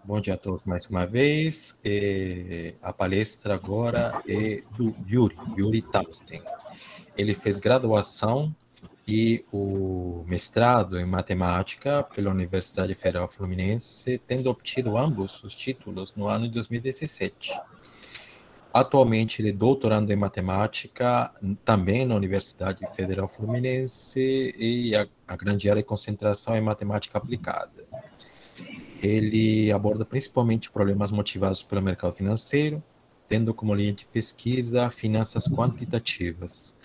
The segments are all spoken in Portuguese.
Bom dia a todos mais uma vez. A palestra agora é do Yuri Tamsten. Ele fez graduação e o mestrado em matemática pela Universidade Federal Fluminense, tendo obtido ambos os títulos no ano de 2017. Atualmente, ele é doutorando em matemática também na Universidade Federal Fluminense e a grande área de concentração é matemática aplicada. Ele aborda principalmente problemas motivados pelo mercado financeiro, tendo como linha de pesquisa finanças quantitativas.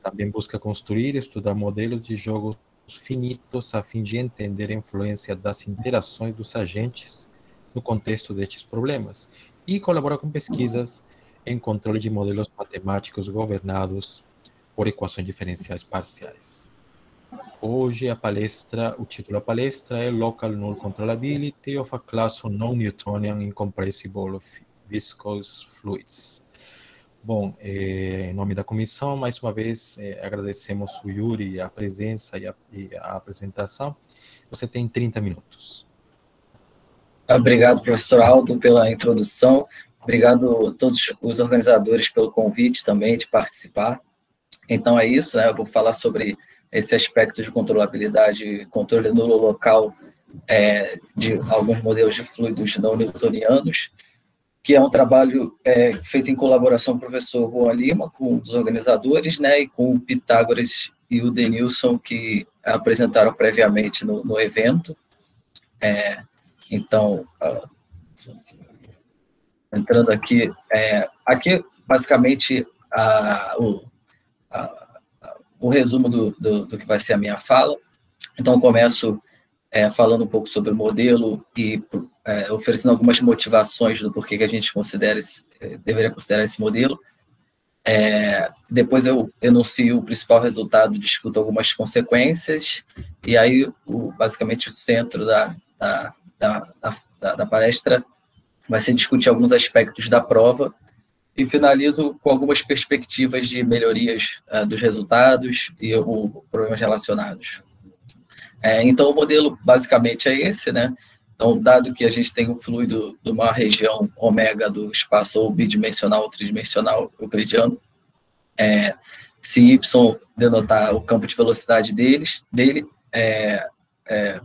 Também busca construir e estudar modelos de jogos finitos a fim de entender a influência das interações dos agentes no contexto destes problemas e colabora com pesquisas em controle de modelos matemáticos governados por equações diferenciais parciais. Hoje o título da palestra é Local Null Controllability of a Class of Non-Newtonian Incompressible Viscous Fluids. Bom, em nome da comissão, mais uma vez, agradecemos o Yuri a presença e a apresentação. Você tem 30 minutos. Obrigado, professor Aldo, pela introdução. Obrigado a todos os organizadores pelo convite também de participar. Então é isso, né? Eu vou falar sobre esse aspecto de controlabilidade, controle nulo local de alguns modelos de fluidos não newtonianos, que é um trabalho feito em colaboração com o professor Juan Lima, com os organizadores, né, e com o Pitágoras e o Denilson, que apresentaram previamente no evento. Então, entrando aqui, basicamente, o resumo do que vai ser a minha fala. Então, começo falando um pouco sobre o modelo e oferecendo algumas motivações do porquê que a gente deveria considerar esse modelo. Depois eu enuncio o principal resultado, discuto algumas consequências, e aí, basicamente, o centro da palestra vai ser discutir alguns aspectos da prova, e finalizo com algumas perspectivas de melhorias dos resultados e problemas relacionados. Então, o modelo basicamente é esse, né? Então, dado que a gente tem um fluido de uma região ômega do espaço ou bidimensional ou tridimensional euclidiano, se y denotar o campo de velocidade dele,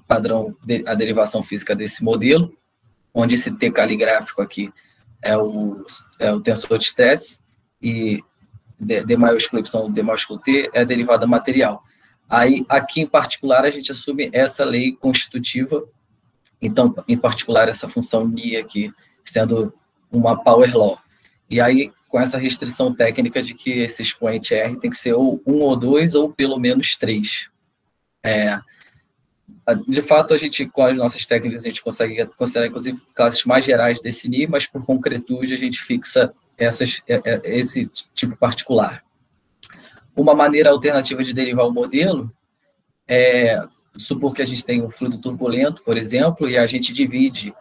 padrão, a derivação física desse modelo, onde esse t caligráfico aqui é o tensor de estresse, e D maiúsculo Y, D maiúsculo T é a derivada material. Aí, aqui em particular, a gente assume essa lei constitutiva, então, em particular, essa função ni aqui, sendo uma power law. E aí, com essa restrição técnica de que esse expoente R tem que ser ou 1 ou 2, ou pelo menos 3. De fato, a gente, com as nossas técnicas, a gente consegue considerar, inclusive, classes mais gerais desse ni, mas, por concretude, a gente fixa esse tipo particular. Uma maneira alternativa de derivar o modelo é supor que a gente tem um fluido turbulento, por exemplo, e a gente divide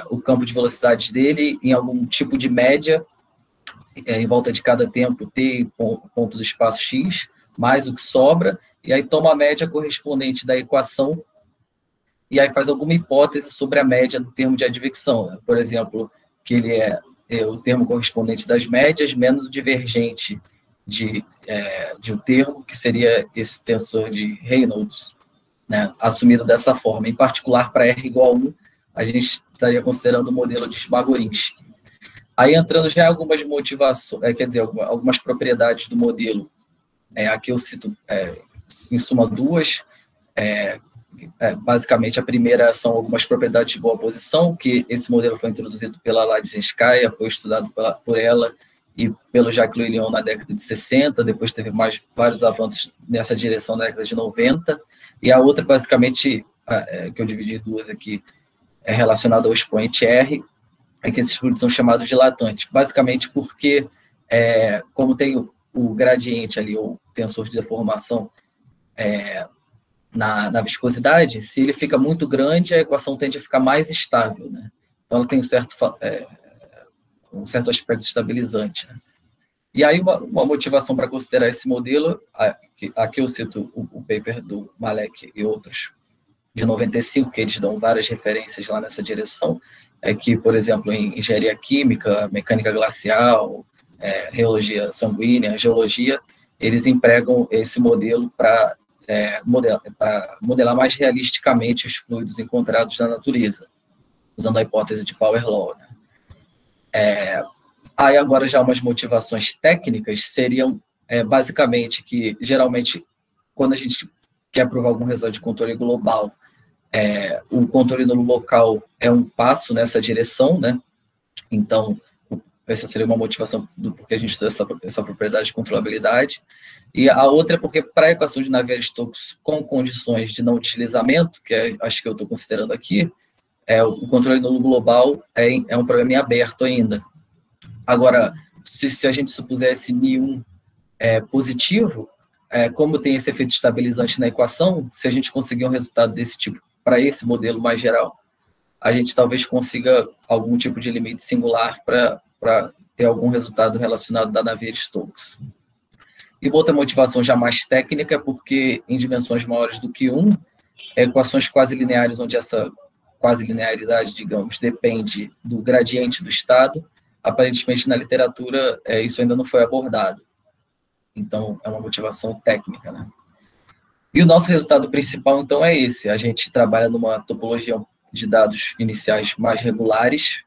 o campo de velocidades dele em algum tipo de média, em volta de cada tempo t, ponto do espaço x, mais o que sobra, e aí toma a média correspondente da equação, e aí faz alguma hipótese sobre a média do termo de advecção. Por exemplo, que ele é o termo correspondente das médias menos o divergente de um termo, que seria esse tensor de Reynolds, né, assumido dessa forma. Em particular, para R igual a 1, a gente estaria considerando o modelo de Smagorinsky. Aí, entrando já em algumas motivações, algumas propriedades do modelo, aqui eu cito, em suma, duas. Basicamente, a primeira são algumas propriedades de boa posição, que esse modelo foi introduzido pela Ladzinskaya, foi estudado por ela e pelo Jacques Louis-Lyon na década de 60, depois teve vários avanços nessa direção na década de 90, e a outra, basicamente, que eu dividi em duas aqui, é relacionada ao expoente R, é que esses fluidos são chamados dilatantes, basicamente porque, como tem o gradiente ali, o tensor de deformação na viscosidade, se ele fica muito grande, a equação tende a ficar mais estável, né? Então, ela tem um certo aspecto estabilizante, né? E aí, uma motivação para considerar esse modelo, aqui eu cito o paper do Malek e outros, de 95, que eles dão várias referências lá nessa direção, é que, por exemplo, em engenharia química, mecânica glacial, reologia sanguínea, geologia, eles empregam esse modelo para modelar mais realisticamente os fluidos encontrados na natureza, usando a hipótese de Power Law, né? Aí agora já umas motivações técnicas seriam basicamente que, geralmente, quando a gente quer provar algum resultado de controle global, o controle no local é um passo nessa direção, né? Então, essa seria uma motivação do porquê a gente estuda essa propriedade de controlabilidade. E a outra é porque, para a equação de Navier-Stokes com condições de não deslizamento, que acho que eu estou considerando aqui, o controle nulo global é um problema em aberto ainda. Agora, se a gente supuser esse μ1 positivo, como tem esse efeito estabilizante na equação, se a gente conseguir um resultado desse tipo para esse modelo mais geral, a gente talvez consiga algum tipo de limite singular para ter algum resultado relacionado da Navier-Stokes. E outra motivação já mais técnica é porque em dimensões maiores do que 1, equações quase lineares, onde essa quase linearidade, digamos, depende do gradiente do estado, aparentemente na literatura isso ainda não foi abordado. Então, é uma motivação técnica, né? E o nosso resultado principal, então, é esse. A gente trabalha numa topologia de dados iniciais mais regulares,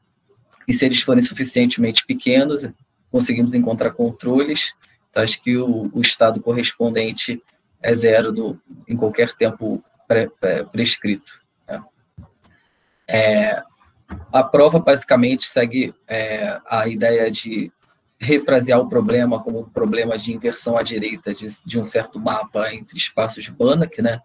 e se eles forem suficientemente pequenos, conseguimos encontrar controles, então, acho que o estado correspondente é zero em qualquer tempo prescrito. Né? A prova, basicamente, segue a ideia de refrasear o problema como um problema de inversão à direita de um certo mapa entre espaços de Banach, né?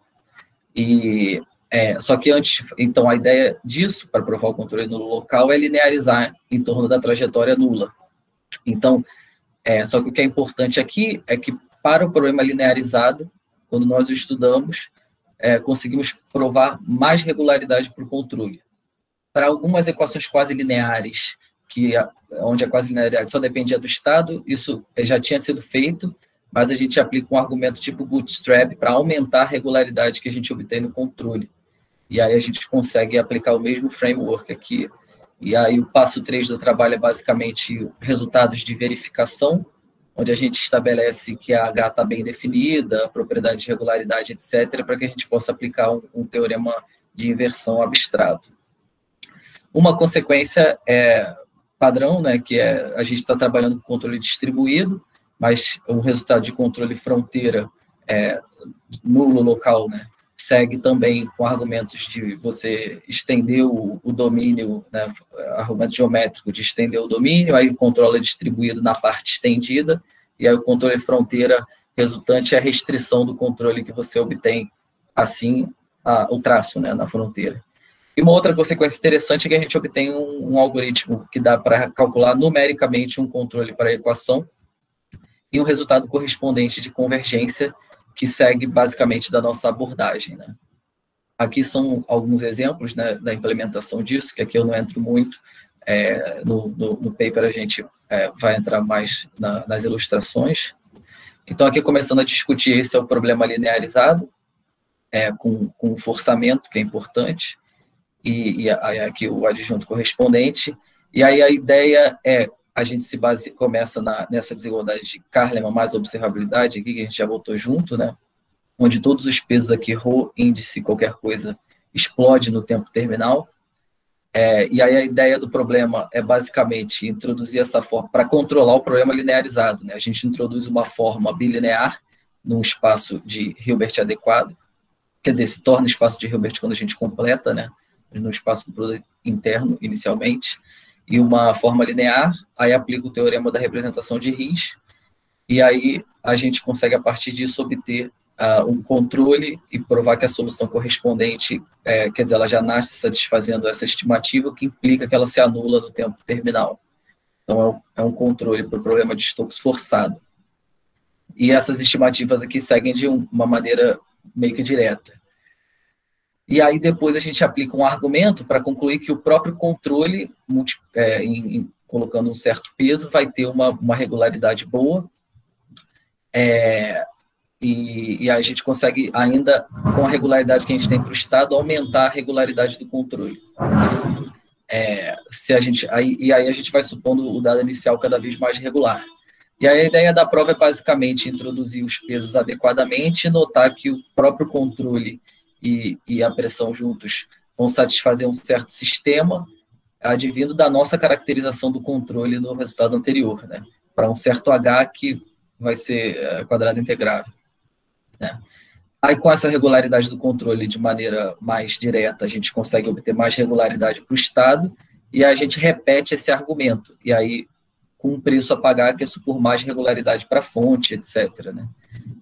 Só que antes, então, a ideia disso, para provar o controle nulo local, é linearizar em torno da trajetória nula. Então, só que o que é importante aqui é que, para o problema linearizado, quando nós o estudamos, conseguimos provar mais regularidade para o controle. Para algumas equações quase lineares, onde a quase linearidade só dependia do estado, isso já tinha sido feito, mas a gente aplica um argumento tipo bootstrap para aumentar a regularidade que a gente obtém no controle. E aí a gente consegue aplicar o mesmo framework aqui. E aí o passo 3 do trabalho é basicamente resultados de verificação, onde a gente estabelece que a H está bem definida, a propriedade de regularidade, etc., para que a gente possa aplicar um teorema de inversão abstrato. Uma consequência padrão, né, que a gente está trabalhando com controle distribuído, mas o resultado de controle fronteira nulo local, né, segue também com argumentos de você estender o domínio, né, argumento geométrico de estender o domínio, aí o controle é distribuído na parte estendida, e aí o controle fronteira resultante é a restrição do controle que você obtém, assim, o traço, né, na fronteira. E uma outra consequência interessante é que a gente obtém um algoritmo que dá para calcular numericamente um controle para a equação e um resultado correspondente de convergência que segue basicamente da nossa abordagem, né? Aqui são alguns exemplos, né, da implementação disso, que aqui eu não entro muito. No paper a gente vai entrar mais nas ilustrações. Então, aqui começando a discutir, esse é o problema linearizado, com forçamento, que é importante, e aqui o adjunto correspondente. E aí a ideia a gente começa nessa desigualdade de Kahleman mais observabilidade, aqui que a gente já botou junto, né? Onde todos os pesos aqui, ρ, índice, qualquer coisa, explode no tempo terminal. E aí a ideia do problema é basicamente introduzir essa forma, para controlar o problema linearizado, né? A gente introduz uma forma bilinear num espaço de Hilbert adequado, quer dizer, se torna espaço de Hilbert quando a gente completa, né? No espaço interno, inicialmente, e uma forma linear, aí aplica o teorema da representação de Riesz, e aí a gente consegue, a partir disso, obter um controle e provar que a solução correspondente, quer dizer, ela já nasce satisfazendo essa estimativa, que implica que ela se anula no tempo terminal. Então, é um controle para o problema de Stokes forçado. E essas estimativas aqui seguem de uma maneira meio que direta. E aí depois a gente aplica um argumento para concluir que o próprio controle, colocando um certo peso, vai ter uma regularidade boa. E a gente consegue ainda, com a regularidade que a gente tem para o estado, aumentar a regularidade do controle. Aí a gente vai supondo o dado inicial cada vez mais regular. E aí a ideia da prova é basicamente introduzir os pesos adequadamente e notar que o próprio controle e a pressão juntos vão satisfazer um certo sistema, advindo da nossa caracterização do controle no resultado anterior, né? Para um certo H que vai ser quadrado integrável, né? Aí, com essa regularidade do controle de maneira mais direta, a gente consegue obter mais regularidade para o estado, e a gente repete esse argumento, e aí, com um preço a pagar, que é supor mais regularidade para a fonte, etc., né?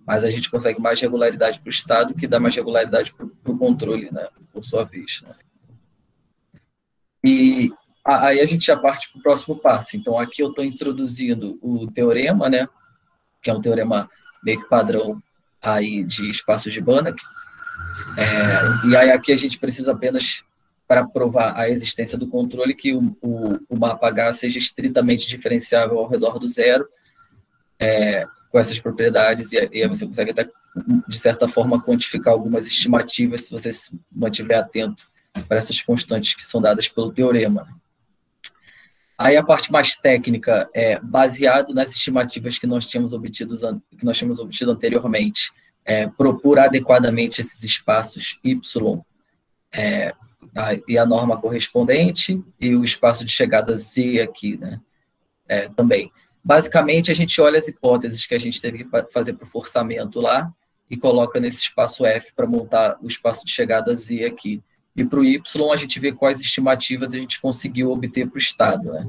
Mas a gente consegue mais regularidade para o estado, que dá mais regularidade para o controle, né? Por sua vez, né? E aí a gente já parte para o próximo passo. Então, aqui eu estou introduzindo o teorema, né? Que é um teorema meio que padrão aí de espaços de Banach. E aí aqui a gente precisa apenas, para provar a existência do controle, que o mapa H seja estritamente diferenciável ao redor do zero, com essas propriedades, e aí você consegue até, de certa forma, quantificar algumas estimativas se você se mantiver atento para essas constantes que são dadas pelo teorema. Aí a parte mais técnica é baseado nas estimativas que nós tínhamos obtido anteriormente, propor adequadamente esses espaços y e a norma correspondente e o espaço de chegada z aqui, né? Também. Basicamente, a gente olha as hipóteses que a gente teve que fazer para o forçamento lá e coloca nesse espaço F para montar o espaço de chegada z aqui. E para o Y, a gente vê quais estimativas a gente conseguiu obter para o estado, né?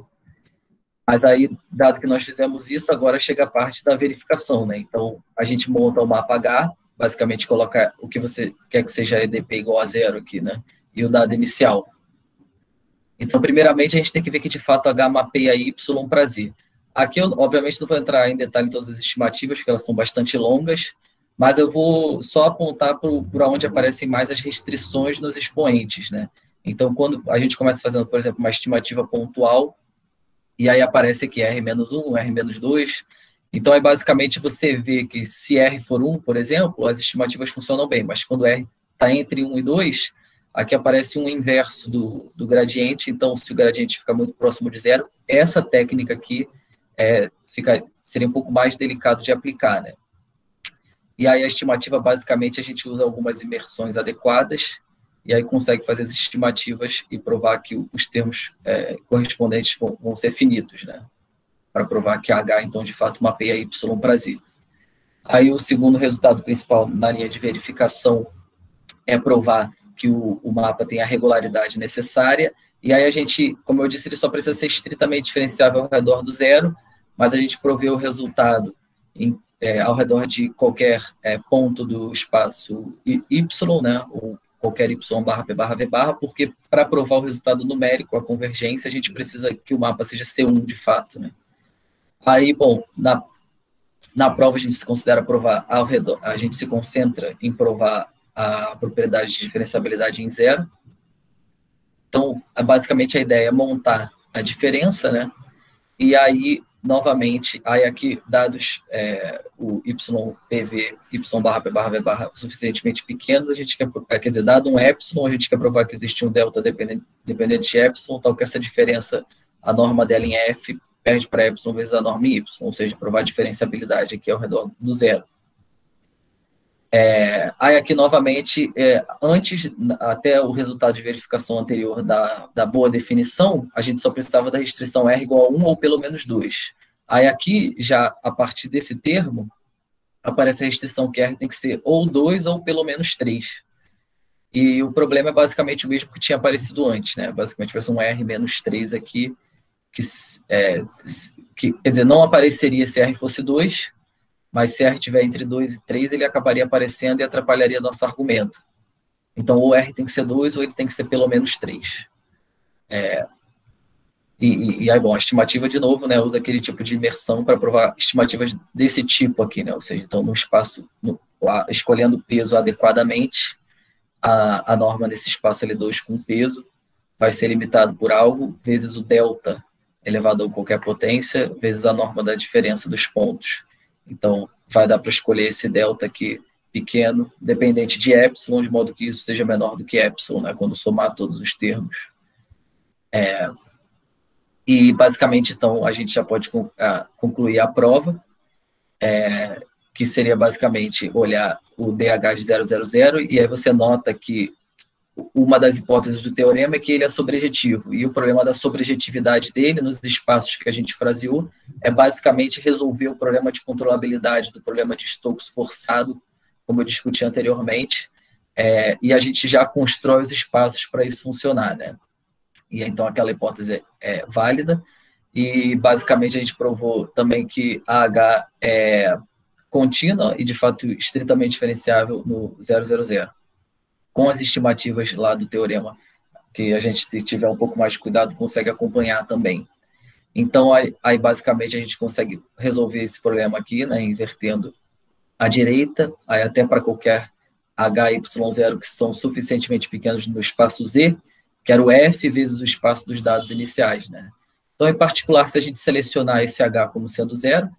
Mas aí, dado que nós fizemos isso, agora chega a parte da verificação, né? Então, a gente monta o mapa H, basicamente coloca o que você quer que seja EDP igual a zero aqui, né? E o dado inicial. Então, primeiramente, a gente tem que ver que, de fato, H mapeia Y para Z. Aqui, eu, obviamente, não vou entrar em detalhe em todas as estimativas, porque elas são bastante longas, mas eu vou só apontar para onde aparecem mais as restrições nos expoentes, né? Então, quando a gente começa fazendo, por exemplo, uma estimativa pontual, e aí aparece aqui R-1, R-2, então aí basicamente você vê que se R for 1, por exemplo, as estimativas funcionam bem, mas quando R está entre 1 e 2, aqui aparece um inverso do gradiente, então se o gradiente fica muito próximo de zero, essa técnica aqui seria um pouco mais delicado de aplicar, né? E aí a estimativa, basicamente, a gente usa algumas imersões adequadas, e aí consegue fazer as estimativas e provar que os termos correspondentes vão ser finitos, né? Para provar que H, então, de fato, mapeia Y para Z. Aí o segundo resultado principal na linha de verificação é provar que o mapa tem a regularidade necessária, e aí a gente, como eu disse, ele só precisa ser estritamente diferenciável ao redor do zero, mas a gente provê o resultado ao redor de qualquer ponto do espaço Y, né? Ou qualquer y barra p barra v barra, porque para provar o resultado numérico, a convergência, a gente precisa que o mapa seja C1 de fato, né? Aí, bom, na prova a gente se considera provar ao redor, a gente se concentra em provar a propriedade de diferenciabilidade em zero. Então, basicamente a ideia é montar a diferença, né? E aí, novamente, aí aqui, dados o YPV, Y barra P barra V barra suficientemente pequenos, a gente quer dizer, dado um epsilon, a gente quer provar que existe um delta dependente de epsilon, tal que essa diferença, a norma dela em F, perde para epsilon vezes a norma em Y, ou seja, provar a diferenciabilidade aqui ao redor do zero. Aí aqui, novamente, antes, até o resultado de verificação anterior da boa definição, a gente só precisava da restrição R igual a 1 ou pelo menos 2. Aí aqui, já a partir desse termo, aparece a restrição que R tem que ser ou 2 ou pelo menos 3. E o problema é basicamente o mesmo que tinha aparecido antes, né? Basicamente vai ser um R menos 3 aqui, que quer dizer, não apareceria se R fosse 2, mas se R estiver entre 2 e 3, ele acabaria aparecendo e atrapalharia nosso argumento. Então, ou R tem que ser 2, ou ele tem que ser pelo menos 3. E aí, bom, a estimativa, de novo, né, usa aquele tipo de imersão para provar estimativas desse tipo aqui, né? Ou seja, então, no espaço, escolhendo o peso adequadamente, a norma nesse espaço L2 com peso vai ser limitado por algo, vezes o delta elevado a qualquer potência, vezes a norma da diferença dos pontos. Então, vai dar para escolher esse delta aqui pequeno, dependente de epsilon, de modo que isso seja menor do que epsilon, né, quando somar todos os termos. E, basicamente, então, a gente já pode concluir a prova, que seria, basicamente, olhar o DH de 000, e aí você nota que uma das hipóteses do teorema é que ele é sobrejetivo, e o problema da sobrejetividade dele, nos espaços que a gente fraseou, é basicamente resolver o problema de controlabilidade do problema de Stokes forçado, como eu discuti anteriormente, e a gente já constrói os espaços para isso funcionar, né? E então aquela hipótese é válida, e basicamente a gente provou também que a H é contínua e de fato estritamente diferenciável no 000, com as estimativas lá do teorema, que a gente, se tiver um pouco mais de cuidado, consegue acompanhar também. Então, aí basicamente a gente consegue resolver esse problema aqui, né, invertendo à direita, aí até para qualquer H, Y0 que são suficientemente pequenos no espaço Z, que era o F vezes o espaço dos dados iniciais, né? Então, em particular, se a gente selecionar esse H como sendo zero,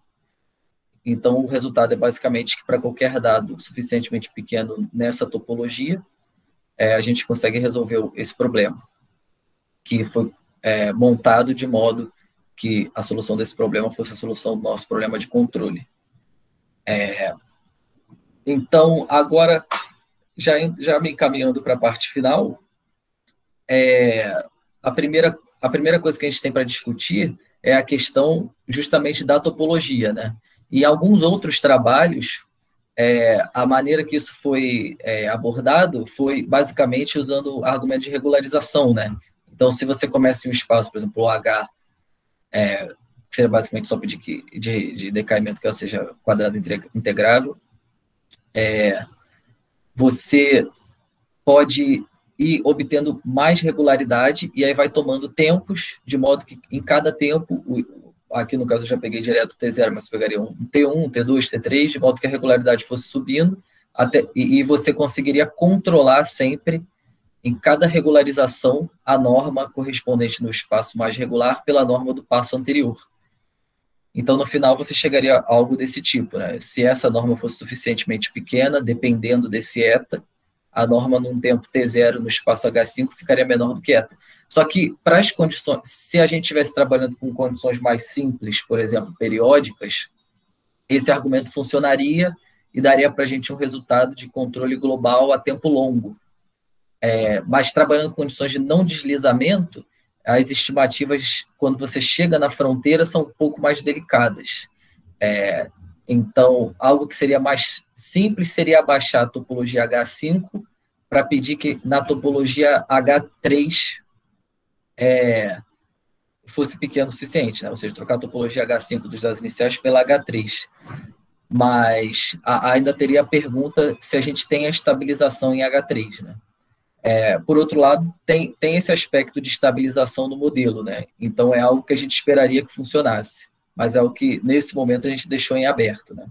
então o resultado é basicamente que para qualquer dado suficientemente pequeno nessa topologia, a gente consegue resolver esse problema, que foi montado de modo que a solução desse problema fosse a solução do nosso problema de controle. Então, agora, já me encaminhando para a parte final, a primeira coisa que a gente tem para discutir é a questão justamente da topologia, né? E alguns outros trabalhos, a maneira que isso foi abordado foi basicamente usando argumento de regularização, né? Então, se você começa em um espaço, por exemplo, o H, que seria basicamente só pedir de decaimento que ela seja quadrada integrável, você pode ir obtendo mais regularidade e aí vai tomando tempos, de modo que em cada tempo, aqui no caso eu já peguei direto o T0, mas eu pegaria um T1, um T2, T3, de modo que a regularidade fosse subindo, e você conseguiria controlar sempre, em cada regularização, a norma correspondente no espaço mais regular pela norma do passo anterior. Então, no final, você chegaria a algo desse tipo, né? Se essa norma fosse suficientemente pequena, dependendo desse eta, a norma num tempo T0 no espaço H5 ficaria menor do que eta. Só que, para as condições, se a gente estivesse trabalhando com condições mais simples, por exemplo, periódicas, esse argumento funcionaria e daria para a gente um resultado de controle global a tempo longo. Mas trabalhando com condições de não deslizamento, as estimativas, quando você chega na fronteira, são um pouco mais delicadas. Então, algo que seria mais simples seria abaixar a topologia H5 para pedir que na topologia H3 fosse pequeno o suficiente, né? Ou seja, trocar a topologia H5 dos dados iniciais pela H3. Mas ainda teria a pergunta se a gente tem a estabilização em H3, né? Por outro lado, tem esse aspecto de estabilização no modelo, né? Então, é algo que a gente esperaria que funcionasse, mas é o que, nesse momento, a gente deixou em aberto, né?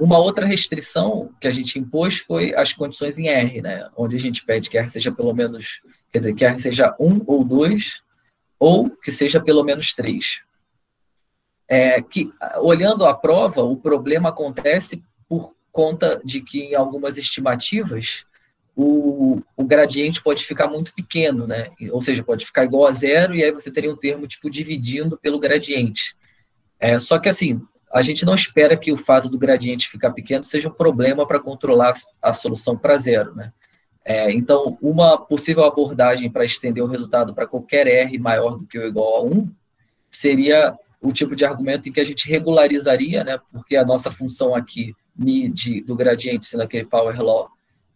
Uma outra restrição que a gente impôs foi as condições em R, né? Onde a gente pede que R seja pelo menos, quer dizer, que R seja 1 ou 2, ou que seja pelo menos 3. Olhando a prova, o problema acontece por conta de que, em algumas estimativas, o gradiente pode ficar muito pequeno, né? Ou seja, pode ficar igual a zero, e aí você teria um termo tipo dividindo pelo gradiente. Só que, assim, a gente não espera que o fato do gradiente ficar pequeno seja um problema para controlar a solução para zero, né? Então, uma possível abordagem para estender o resultado para qualquer R maior do que ou igual a 1 seria o tipo de argumento em que a gente regularizaria, né? Porque a nossa função aqui, do gradiente, sendo aquele power law,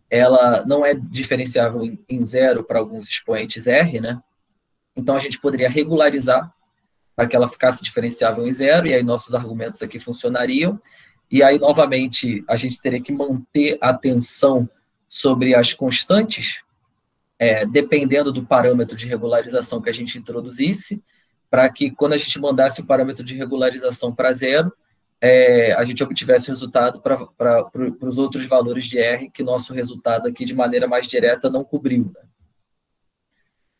ela não é diferenciável em zero para alguns expoentes R, né? Então, a gente poderia regularizar para que ela ficasse diferenciável em zero, e aí nossos argumentos aqui funcionariam, e aí, novamente, a gente teria que manter a atenção sobre as constantes, dependendo do parâmetro de regularização que a gente introduzisse, para que, quando a gente mandasse o parâmetro de regularização para zero, a gente obtivesse o resultado para os outros valores de R que nosso resultado aqui, de maneira mais direta, não cobriu,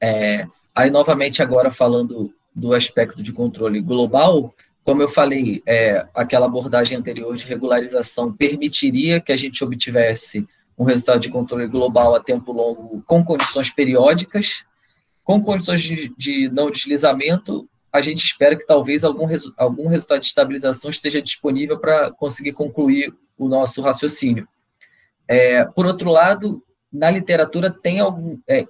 né? Aí, novamente, agora falando do aspecto de controle global, como eu falei, aquela abordagem anterior de regularização permitiria que a gente obtivesse um resultado de controle global a tempo longo com condições periódicas, com condições de não deslizamento. A gente espera que talvez algum resultado de estabilização esteja disponível para conseguir concluir o nosso raciocínio. Por outro lado, na literatura tem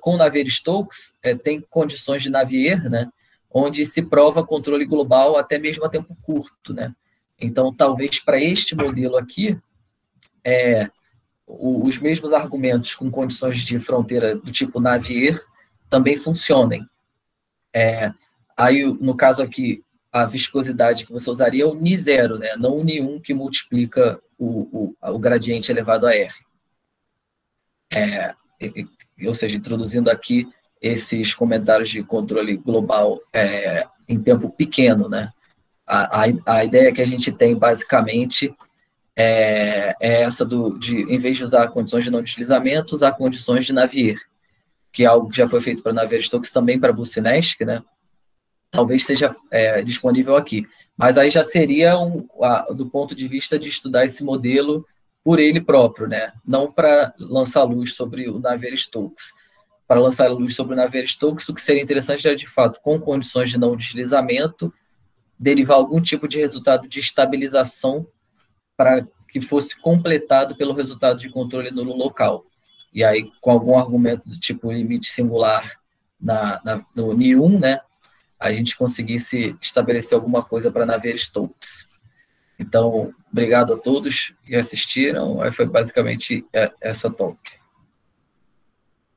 com Navier-Stokes, tem condições de Navier, né, onde se prova controle global até mesmo a tempo curto, né? Então, talvez para este modelo aqui, os mesmos argumentos com condições de fronteira do tipo Navier também funcionem. Aí, no caso aqui, a viscosidade que você usaria é o Ni0, né? Não o Ni1 que multiplica o gradiente elevado a R. Ou seja, introduzindo aqui esses comentários de controle global em tempo pequeno, né? A ideia que a gente tem, basicamente, é essa em vez de usar condições de não deslizamento, usar condições de Navier, que é algo que já foi feito para Navier-Stokes também para Boussinesq, né? Talvez seja disponível aqui. Mas aí já seria, do ponto de vista de estudar esse modelo por ele próprio, né? Não para lançar luz sobre o Navier-Stokes. Para lançar luz sobre o Navier-Stokes, o que seria interessante é, de fato, com condições de não deslizamento, derivar algum tipo de resultado de estabilização para que fosse completado pelo resultado de controle nulo local. E aí, com algum argumento do tipo limite singular no Ni1, né, a gente conseguisse estabelecer alguma coisa para Navier-Stokes. Então, obrigado a todos que assistiram. Aí foi basicamente essa talk.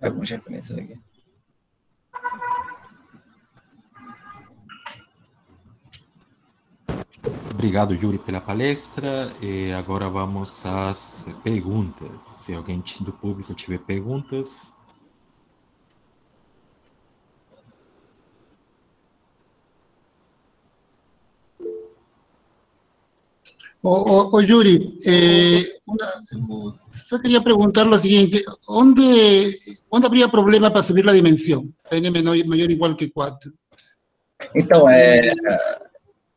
Algumas referências aqui. Obrigado, Yuri, pela palestra. E agora vamos às perguntas. Se alguém do público tiver perguntas. Yuri, yo quería preguntar lo siguiente, ¿dónde habría problema para subir la dimensión? N mayor o igual que 4. Então,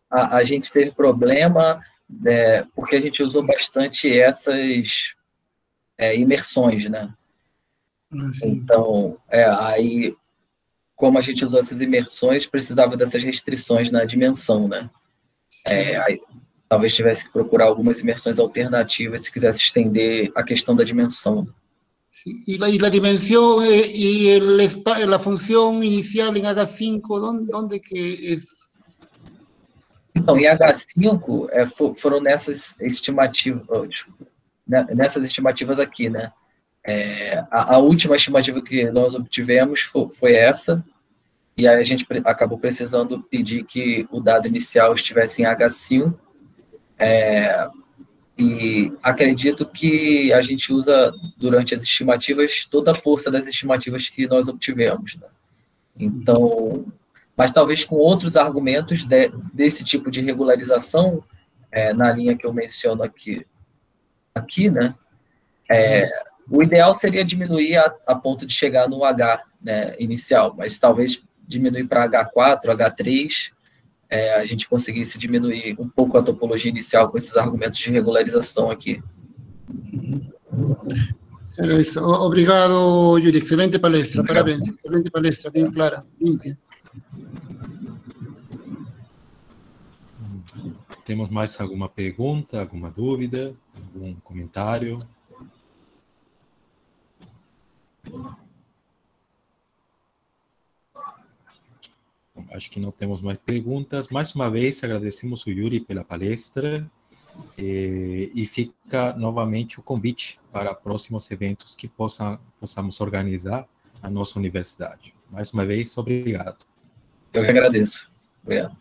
a gente teve problema porque a gente usou bastante essas imersões, né? Então, aí, como a gente usou essas imersões, precisava dessas restrições na dimensão, né? Aí, talvez tivesse que procurar algumas imersões alternativas se quisesse estender a questão da dimensão. ¿Y la dimensión y la función inicial en H5, dónde que es? Então, em H5, foram nessas estimativas aqui, né? A última estimativa que nós obtivemos foi essa, e aí a gente acabou precisando pedir que o dado inicial estivesse em H5, e acredito que a gente usa, durante as estimativas, toda a força das estimativas que nós obtivemos, né? Então, mas talvez com outros argumentos desse tipo de regularização, na linha que eu menciono aqui, né? O ideal seria diminuir a ponto de chegar no H, né, inicial, mas talvez diminuir para H4, H3, a gente conseguisse diminuir um pouco a topologia inicial com esses argumentos de regularização aqui. Obrigado, Yuri. Excelente palestra. Parabéns. Excelente palestra, bem clara, limpia. Temos mais alguma pergunta, alguma dúvida, algum comentário? Acho que não temos mais perguntas. Mais uma vez, agradecemos o Yuri pela palestra e fica novamente o convite para próximos eventos que possamos organizar na nossa universidade. Mais uma vez, obrigado. Eu que agradeço. Obrigado.